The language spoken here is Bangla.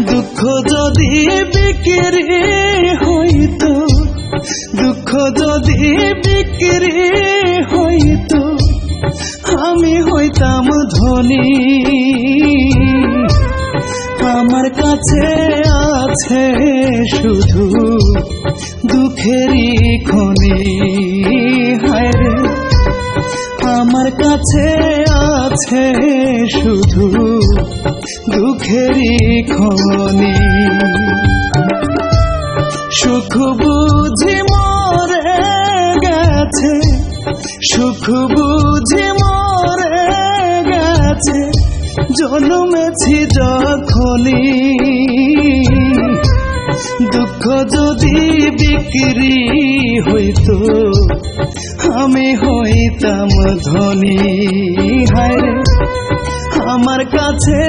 দুঃখ যদি বিক্রি হইতো, দুঃখ যদি বিক্রি হইতো, আমি হইতাম ধনী। আমার কাছে আছে শুধু দুঃখেরই খনি। হায় রে, আমার কাছে আছে শুধু দুঃখেরই খনি। সুখ বুঝি মরে গেছে, সুখ বুঝি মরে গেছে, জন্মেছি যখনই। দুঃখ যদি বিক্রি হইতো, আমি হইতাম ধনী। হায় রে, আমার কাছে